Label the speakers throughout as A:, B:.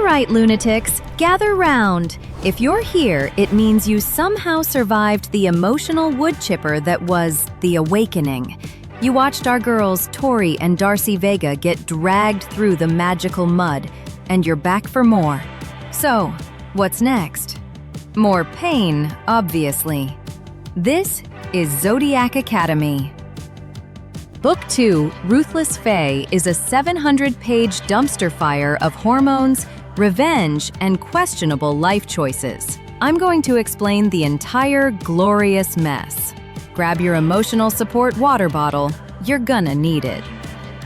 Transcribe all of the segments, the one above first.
A: All right, lunatics, gather round. If you're here, it means you somehow survived the emotional wood chipper that was the awakening. You watched our girls, Tory and Darcy Vega, get dragged through the magical mud, and you're back for more. So, what's next? More pain, obviously. This is Zodiac Academy. Book 2, Ruthless Fae, is a 700-page dumpster fire of hormones, revenge, and questionable life choices. I'm going to explain the entire glorious mess. Grab your emotional support water bottle. You're gonna need it.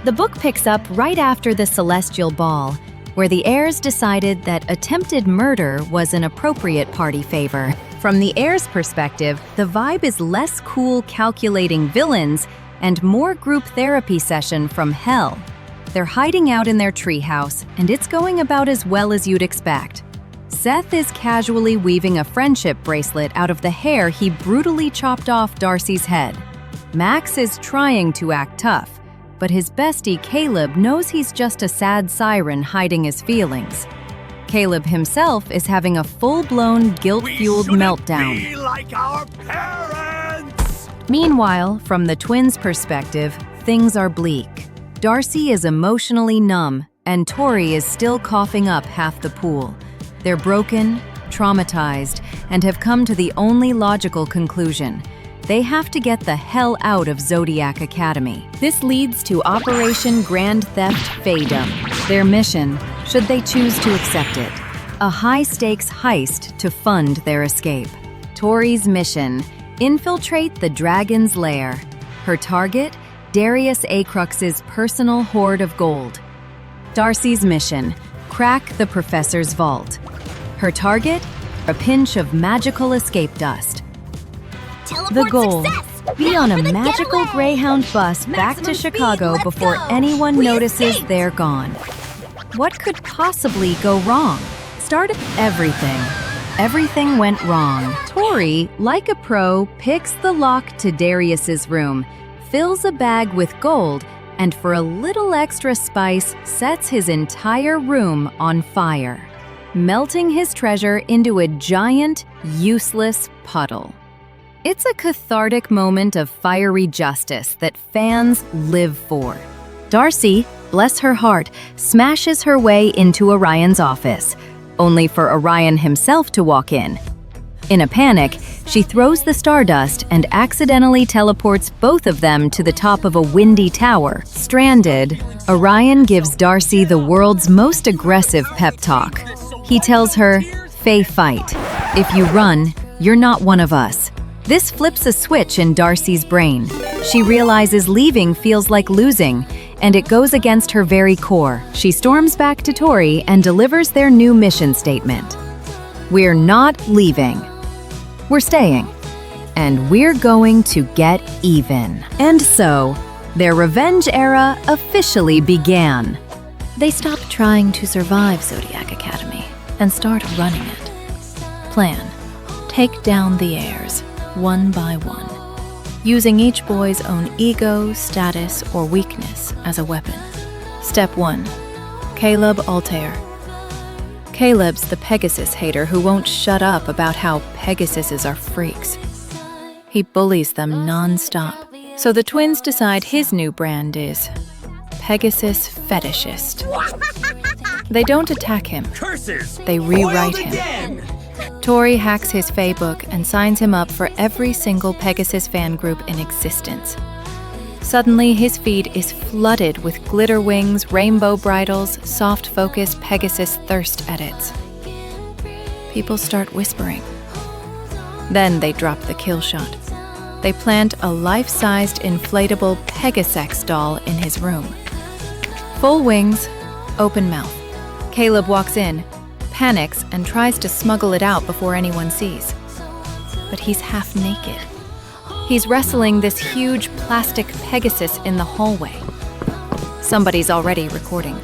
A: The book picks up right after the Celestial Ball, where the Heirs decided that attempted murder was an appropriate party favor. From the Heirs' perspective, the vibe is less cool calculating villains and more group therapy session from hell. They're hiding out in their treehouse, and it's going about as well as you'd expect. Seth is casually weaving a friendship bracelet out of the hair he brutally chopped off Darcy's head. Max is trying to act tough, but his bestie Caleb knows he's just a sad siren hiding his feelings. Caleb himself is having a full-blown guilt-fueled meltdown.
B: Be like our parents!
A: Meanwhile, from the twins' perspective, things are bleak. Darcy is emotionally numb, and Tory is still coughing up half the pool. They're broken, traumatized, and have come to the only logical conclusion. They have to get the hell out of Zodiac Academy. This leads to Operation Grand Theft Fadum, their mission, should they choose to accept it. A high-stakes heist to fund their escape. Tory's mission: infiltrate the dragon's lair. Her target: Darius Acrux's personal hoard of gold. Darcy's mission: crack the professor's vault. Her target: a pinch of magical escape dust. The goal: be on a magical Greyhound bus back to Chicago before anyone notices they're gone. What could possibly go wrong? Everything. Everything went wrong. Tory, like a pro, picks the lock to Darius's room, fills a bag with gold, and for a little extra spice, sets his entire room on fire, melting his treasure into a giant, useless puddle. It's a cathartic moment of fiery justice that fans live for. Darcy, bless her heart, smashes her way into Orion's office, only for Orion himself to walk in. In a panic, she throws the stardust and accidentally teleports both of them to the top of a windy tower. Stranded, Orion gives Darcy the world's most aggressive pep talk. He tells her, "Fae fight. If you run, you're not one of us." This flips a switch in Darcy's brain. She realizes leaving feels like losing, and it goes against her very core. She storms back to Tory and delivers their new mission statement. "We're not leaving. We're staying. And we're going to get even." And so, their revenge era officially began. They stop trying to survive Zodiac Academy and start running it. Plan: take down the Heirs, one by one, using each boy's own ego, status, or weakness as a weapon. Step 1. Caleb Altair. Caleb's the Pegasus hater who won't shut up about how Pegasuses are freaks. He bullies them non-stop, so the twins decide his new brand is Pegasus Fetishist. They don't attack him.
B: Curses!
A: They rewrite
B: Foiled
A: him.
B: again!
A: Tory hacks his Fae book and signs him up for every single Pegasus fan group in existence. Suddenly, his feed is flooded with glitter wings, rainbow bridles, soft focus Pegasus thirst edits. People start whispering. Then they drop the kill shot. They plant a life-sized inflatable Pegasex doll in his room. Full wings, open mouth. Caleb walks in, panics, and tries to smuggle it out before anyone sees. But he's half naked. He's wrestling this huge plastic Pegasus in the hallway. Somebody's already recording.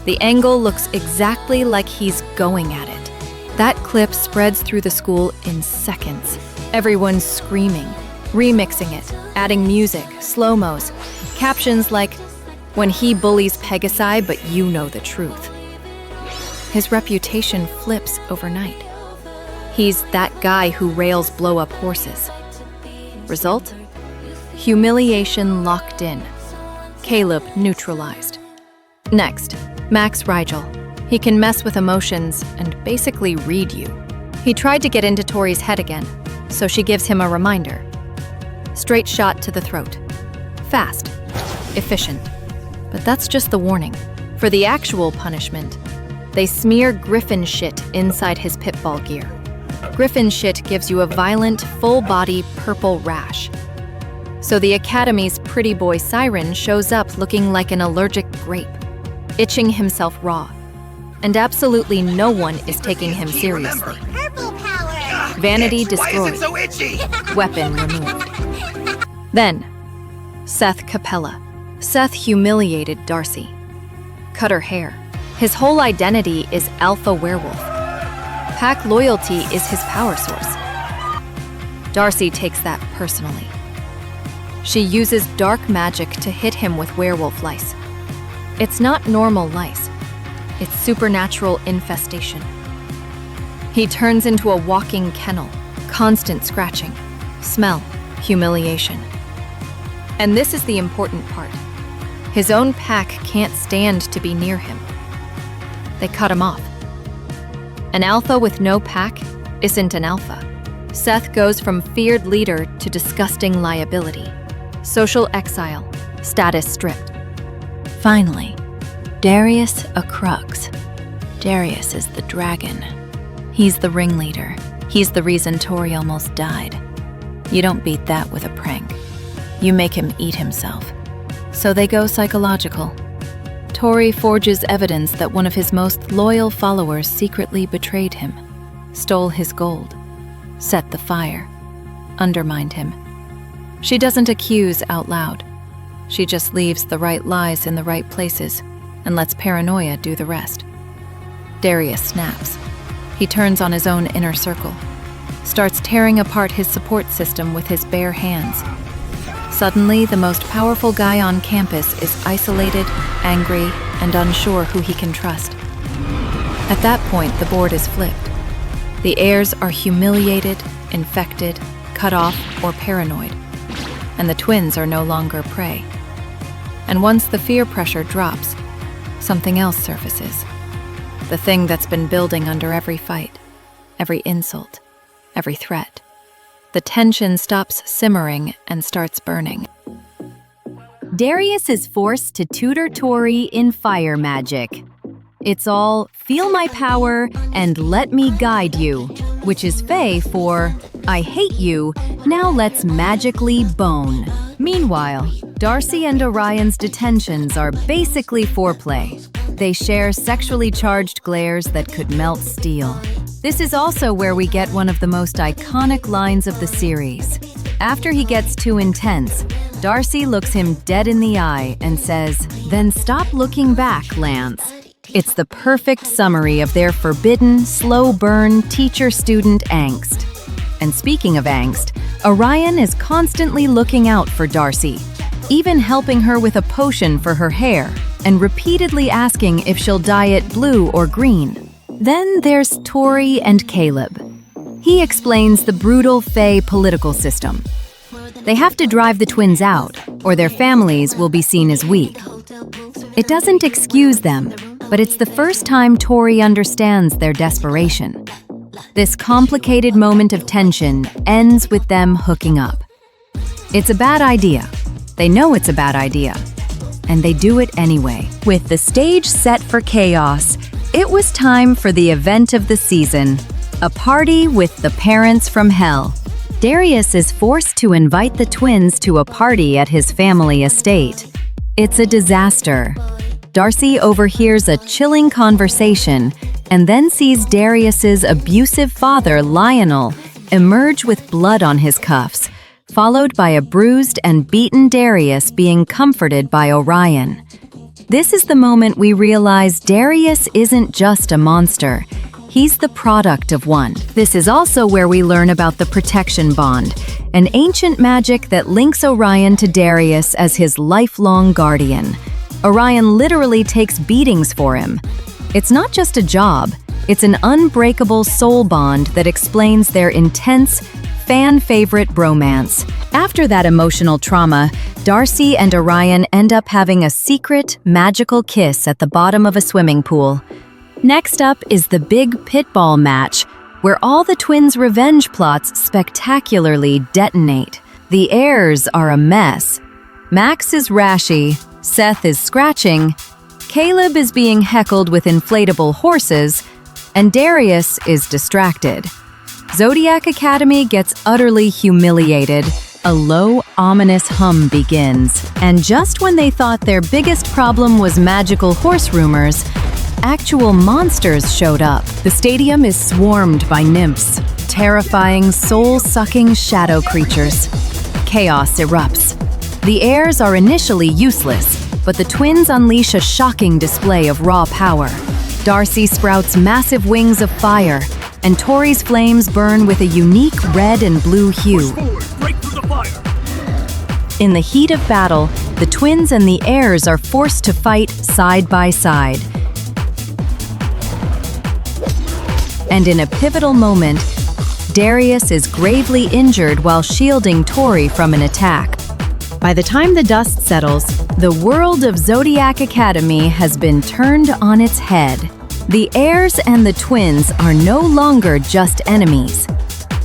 A: The angle looks exactly like he's going at it. That clip spreads through the school in seconds. Everyone's screaming, remixing it, adding music, slow-mos, captions like, "When he bullies Pegasi, but you know the truth."
C: his reputation flips overnight. He's that guy who rails blow-up horses. Result? Humiliation locked in. Caleb neutralized. Next, Max Rigel. He can mess with emotions and basically read you. He tried to get into Tori's head again, so she gives him a reminder. Straight shot to the throat. Fast. Efficient. But that's just the warning. For the actual punishment, they smear griffin shit inside his pitball gear. Griffin shit gives you a violent, full-body purple rash. So the Academy's pretty boy Siren shows up looking like an allergic grape, itching himself raw. And absolutely no one is taking him seriously. Vanity destroyed.
B: Why is it so itchy?
C: Weapon removed. Then, Seth Capella. Seth humiliated Darcy. Cut her hair. His whole identity is alpha werewolf. Pack loyalty is his power source. Darcy takes that personally. She uses dark magic to hit him with werewolf lice. It's not normal lice. It's supernatural infestation. He turns into a walking kennel, constant scratching, smell, humiliation. And this is the important part. His own pack can't stand to be near him. They cut him off. An alpha with no pack isn't an alpha. Seth goes from feared leader to disgusting liability. Social exile, status stripped. Finally, Darius a crux. Darius is the dragon. He's the ringleader. He's the reason Tory almost died. You don't beat that with a prank. You make him eat himself. So they go psychological. Tory forges evidence that one of his most loyal followers secretly betrayed him, stole his gold, set the fire, undermined him. She doesn't accuse out loud. She just leaves the right lies in the right places and lets paranoia do the rest. Darius snaps. He turns on his own inner circle, starts tearing apart his support system with his bare hands. Suddenly, the most powerful guy on campus is isolated, angry, and unsure who he can trust. At that point, the board is flipped. The heirs are humiliated, infected, cut off, or paranoid, and the twins are no longer prey. And once the fear pressure drops, something else surfaces. The thing that's been building under every fight, every insult, every threat. The tension stops simmering and starts burning.
A: Darius is forced to tutor Tory in fire magic. It's all feel my power and let me guide you, which is Fae for I hate you, now let's magically bone. Meanwhile, Darcy and Orion's detentions are basically foreplay. They share sexually charged glares that could melt steel. This is also where we get one of the most iconic lines of the series. After he gets too intense, Darcy looks him dead in the eye and says, "Then stop looking back, Lance." It's the perfect summary of their forbidden, slow burn teacher-student angst. And speaking of angst, Orion is constantly looking out for Darcy, even helping her with a potion for her hair, and repeatedly asking if she'll dye it blue or green. Then there's Tory and Caleb. He explains the brutal Fae political system. They have to drive the twins out, or their families will be seen as weak. It doesn't excuse them, but it's the first time Tory understands their desperation. This complicated moment of tension ends with them hooking up. It's a bad idea. They know it's a bad idea. And they do it anyway. With the stage set for chaos, it was time for the event of the season, a party with the parents from hell. Darius is forced to invite the twins to a party at his family estate. It's a disaster. Darcy overhears a chilling conversation and then sees Darius's abusive father, Lionel, emerge with blood on his cuffs, followed by a bruised and beaten Darius being comforted by Orion. This is the moment we realize Darius isn't just a monster. He's the product of one. This is also where we learn about the protection bond, an ancient magic that links Orion to Darius as his lifelong guardian. Orion literally takes beatings for him, It's not just a job, it's an unbreakable soul bond that explains their intense, fan-favorite bromance. After that emotional trauma, Darcy and Orion end up having a secret, magical kiss at the bottom of a swimming pool. Next up is the big Pitball match, where all the twins' revenge plots spectacularly detonate. The Heirs are a mess. Max is rashy, Seth is scratching, Caleb is being heckled with inflatable horses, and Darius is distracted. Zodiac Academy gets utterly humiliated. A low, ominous hum begins. And just when they thought their biggest problem was magical horse rumors, actual monsters showed up. The stadium is swarmed by nymphs, terrifying, soul-sucking shadow creatures. Chaos erupts. The Heirs are initially useless, but the twins unleash a shocking display of raw power. Darcy sprouts massive wings of fire, and Tory's flames burn with a unique red and blue hue. In the heat of battle, the twins and the Heirs are forced to fight side by side. And in a pivotal moment, Darius is gravely injured while shielding Tory from an attack. By the time the dust settles, the world of Zodiac Academy has been turned on its head. The Heirs and the twins are no longer just enemies.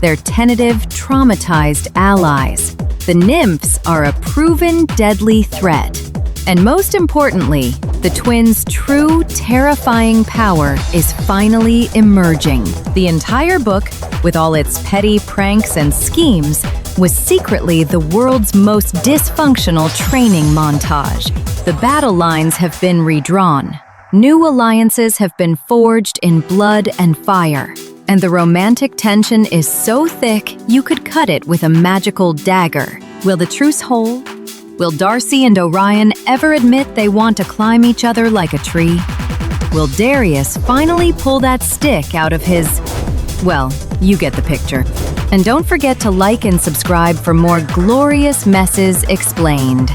A: They're tentative, traumatized allies. The nymphs are a proven deadly threat. And most importantly, the twins' true, terrifying power is finally emerging. The entire book, with all its petty pranks and schemes, was secretly the world's most dysfunctional training montage. The battle lines have been redrawn. New alliances have been forged in blood and fire. And the romantic tension is so thick, you could cut it with a magical dagger. Will the truce hold? Will Darcy and Orion ever admit they want to climb each other like a tree? Will Darius finally pull that stick out of his... Well, you get the picture. And don't forget to like and subscribe for more glorious messes explained.